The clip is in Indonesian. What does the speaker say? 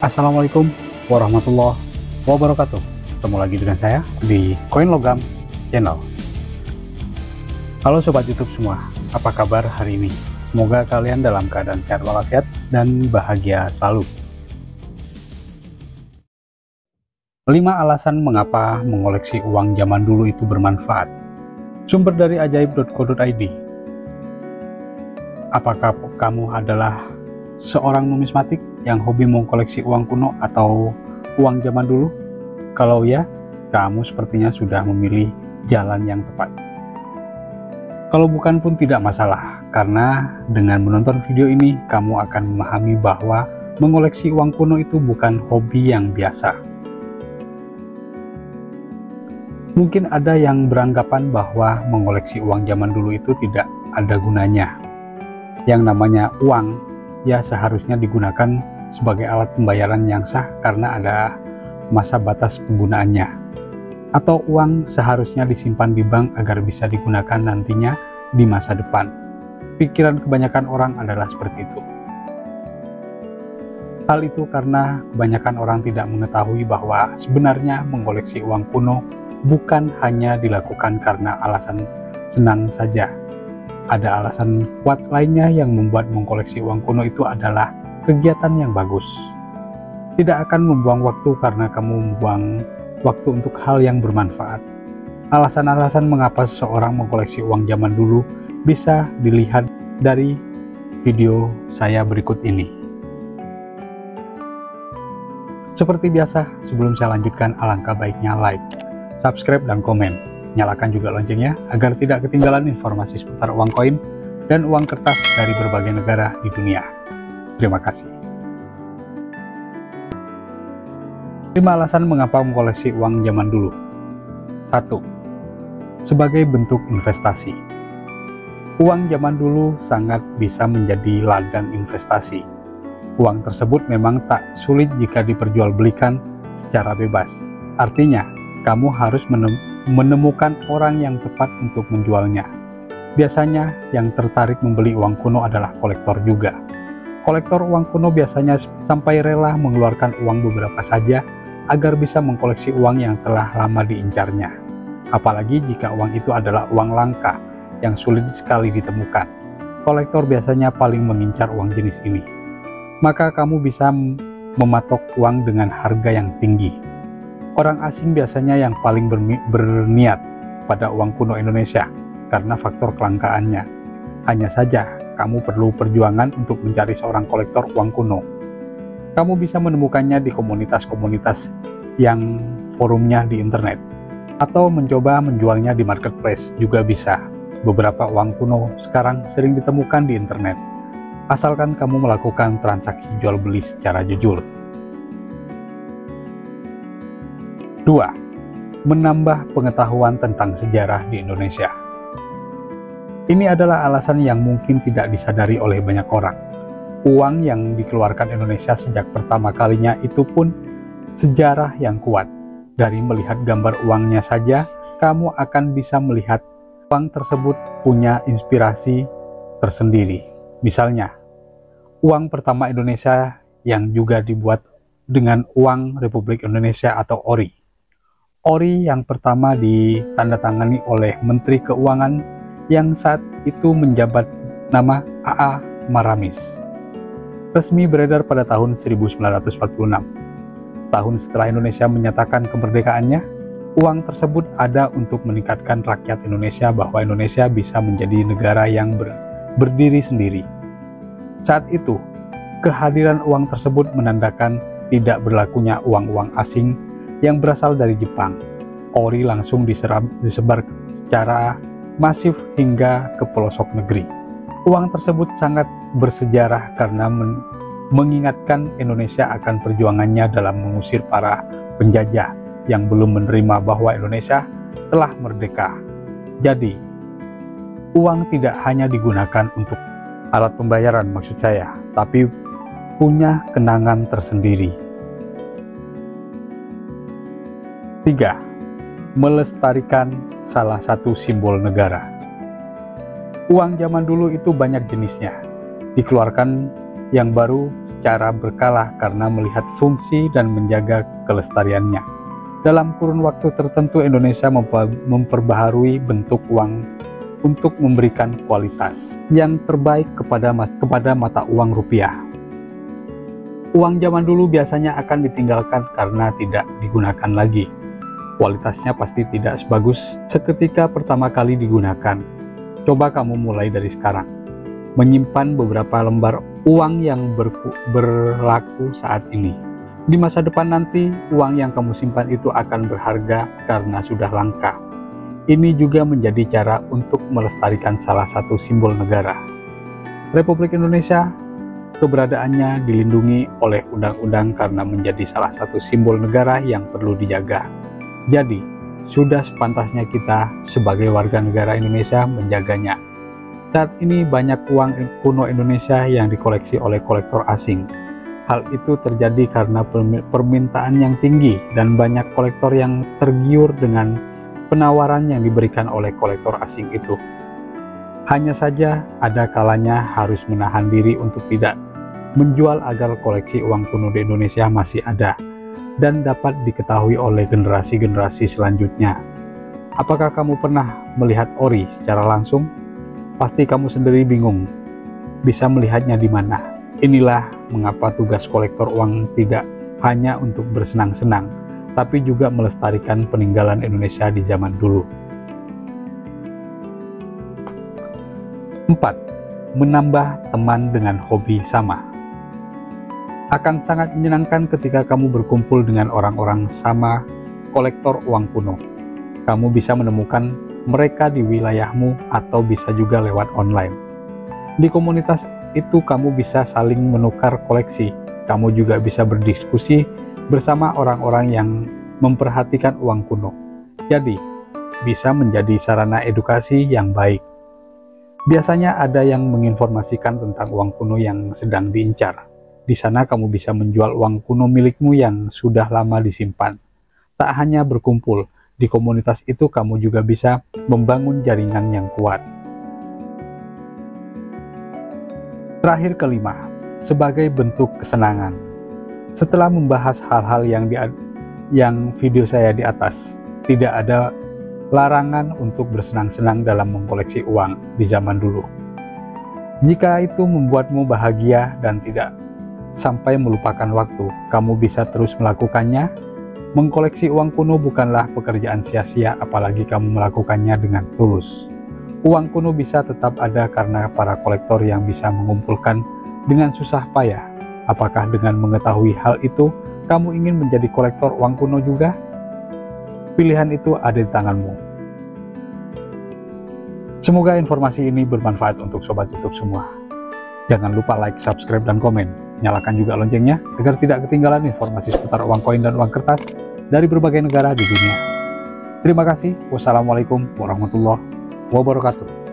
Assalamualaikum warahmatullahi wabarakatuh. Ketemu lagi dengan saya di Koin Logam Channel. Halo Sobat YouTube semua, apa kabar hari ini? Semoga kalian dalam keadaan sehat walafiat dan bahagia selalu. 5 alasan mengapa mengoleksi uang zaman dulu itu bermanfaat. Sumber dari ajaib.co.id. Apakah kamu adalah seorang numismatik yang hobi mengkoleksi uang kuno atau uang zaman dulu? Kalau ya, kamu sepertinya sudah memilih jalan yang tepat. Kalau bukan pun tidak masalah, karena dengan menonton video ini, kamu akan memahami bahwa mengoleksi uang kuno itu bukan hobi yang biasa. Mungkin ada yang beranggapan bahwa mengoleksi uang zaman dulu itu tidak ada gunanya. Yang namanya uang, ya seharusnya digunakan sebagai alat pembayaran yang sah karena ada masa batas penggunaannya. Atau uang seharusnya disimpan di bank agar bisa digunakan nantinya di masa depan. Pikiran kebanyakan orang adalah seperti itu. Hal itu karena kebanyakan orang tidak mengetahui bahwa sebenarnya mengoleksi uang kuno bukan hanya dilakukan karena alasan senang saja. Ada alasan kuat lainnya yang membuat mengkoleksi uang kuno itu adalah kegiatan yang bagus. Tidak akan membuang waktu karena kamu membuang waktu untuk hal yang bermanfaat. Alasan-alasan mengapa seseorang mengkoleksi uang zaman dulu bisa dilihat dari video saya berikut ini. Seperti biasa, sebelum saya lanjutkan, alangkah baiknya like, subscribe, dan komen. Nyalakan juga loncengnya agar tidak ketinggalan informasi seputar uang koin dan uang kertas dari berbagai negara di dunia. Terima kasih. 5 alasan mengapa mengkoleksi uang zaman dulu. 1. Sebagai bentuk investasi. Uang zaman dulu sangat bisa menjadi ladang investasi. Uang tersebut memang tak sulit jika diperjualbelikan secara bebas. Artinya, kamu harus menemukan orang yang tepat untuk menjualnya. Biasanya yang tertarik membeli uang kuno adalah kolektor juga. Kolektor uang kuno biasanya sampai rela mengeluarkan uang beberapa saja agar bisa mengkoleksi uang yang telah lama diincarnya. Apalagi jika uang itu adalah uang langka yang sulit sekali ditemukan. Kolektor biasanya paling mengincar uang jenis ini. Maka kamu bisa mematok uang dengan harga yang tinggi. Orang asing biasanya yang paling berniat pada uang kuno Indonesia karena faktor kelangkaannya. Hanya saja, kamu perlu perjuangan untuk mencari seorang kolektor uang kuno. Kamu bisa menemukannya di komunitas-komunitas yang forumnya di internet, atau mencoba menjualnya di marketplace juga bisa. Beberapa uang kuno sekarang sering ditemukan di internet, asalkan kamu melakukan transaksi jual beli secara jujur. 2. Menambah pengetahuan tentang sejarah di Indonesia. Ini adalah alasan yang mungkin tidak disadari oleh banyak orang. Uang yang dikeluarkan Indonesia sejak pertama kalinya itu pun sejarah yang kuat. Dari melihat gambar uangnya saja, kamu akan bisa melihat uang tersebut punya inspirasi tersendiri. Misalnya, uang pertama Indonesia yang juga dibuat dengan uang Republik Indonesia atau ORI. ORI yang pertama ditandatangani oleh Menteri Keuangan yang saat itu menjabat nama A.A. Maramis. Resmi beredar pada tahun 1946. Setahun setelah Indonesia menyatakan kemerdekaannya, uang tersebut ada untuk meningkatkan rakyat Indonesia bahwa Indonesia bisa menjadi negara yang berdiri sendiri. Saat itu, kehadiran uang tersebut menandakan tidak berlakunya uang-uang asing yang berasal dari Jepang. ORI langsung disebar secara masif hingga ke pelosok negeri. Uang tersebut sangat bersejarah karena mengingatkan Indonesia akan perjuangannya dalam mengusir para penjajah yang belum menerima bahwa Indonesia telah merdeka. Jadi, uang tidak hanya digunakan untuk alat pembayaran maksud saya, tapi punya kenangan tersendiri. 3. Melestarikan salah satu simbol negara. Uang zaman dulu itu banyak jenisnya, dikeluarkan yang baru secara berkala karena melihat fungsi dan menjaga kelestariannya. Dalam kurun waktu tertentu, Indonesia memperbaharui bentuk uang untuk memberikan kualitas yang terbaik kepada mata uang rupiah. Uang zaman dulu biasanya akan ditinggalkan karena tidak digunakan lagi. Kualitasnya pasti tidak sebagus seketika pertama kali digunakan. Coba kamu mulai dari sekarang, menyimpan beberapa lembar uang yang berlaku saat ini. Di masa depan nanti, uang yang kamu simpan itu akan berharga karena sudah langka. Ini juga menjadi cara untuk melestarikan salah satu simbol negara. Republik Indonesia, keberadaannya dilindungi oleh undang-undang karena menjadi salah satu simbol negara yang perlu dijaga. Jadi, sudah sepantasnya kita sebagai warga negara Indonesia menjaganya. Saat ini banyak uang kuno Indonesia yang dikoleksi oleh kolektor asing. Hal itu terjadi karena permintaan yang tinggi dan banyak kolektor yang tergiur dengan penawaran yang diberikan oleh kolektor asing itu. Hanya saja ada kalanya harus menahan diri untuk tidak menjual agar koleksi uang kuno di Indonesia masih ada dan dapat diketahui oleh generasi-generasi selanjutnya. Apakah kamu pernah melihat ori secara langsung? Pasti kamu sendiri bingung bisa melihatnya di mana. Inilah mengapa tugas kolektor uang tidak hanya untuk bersenang-senang, tapi juga melestarikan peninggalan Indonesia di zaman dulu. 4. Menambah teman dengan hobi sama. Akan sangat menyenangkan ketika kamu berkumpul dengan orang-orang sama kolektor uang kuno. Kamu bisa menemukan mereka di wilayahmu atau bisa juga lewat online. Di komunitas itu kamu bisa saling menukar koleksi. Kamu juga bisa berdiskusi bersama orang-orang yang memperhatikan uang kuno. Jadi, bisa menjadi sarana edukasi yang baik. Biasanya ada yang menginformasikan tentang uang kuno yang sedang diincar. Di sana kamu bisa menjual uang kuno milikmu yang sudah lama disimpan. Tak hanya berkumpul, di komunitas itu kamu juga bisa membangun jaringan yang kuat. Terakhir, kelima, sebagai bentuk kesenangan. Setelah membahas hal-hal yang video saya di atas, tidak ada larangan untuk bersenang-senang dalam mengkoleksi uang di zaman dulu. Jika itu membuatmu bahagia dan tidak sampai melupakan waktu, kamu bisa terus melakukannya. Mengkoleksi uang kuno bukanlah pekerjaan sia-sia, apalagi kamu melakukannya dengan tulus. Uang kuno bisa tetap ada karena para kolektor yang bisa mengumpulkan dengan susah payah. Apakah dengan mengetahui hal itu, kamu ingin menjadi kolektor uang kuno juga? Pilihan itu ada di tanganmu. Semoga informasi ini bermanfaat untuk Sobat YouTube semua. Jangan lupa like, subscribe, dan komen. Nyalakan juga loncengnya agar tidak ketinggalan informasi seputar uang koin dan uang kertas dari berbagai negara di dunia. Terima kasih. Wassalamualaikum warahmatullahi wabarakatuh.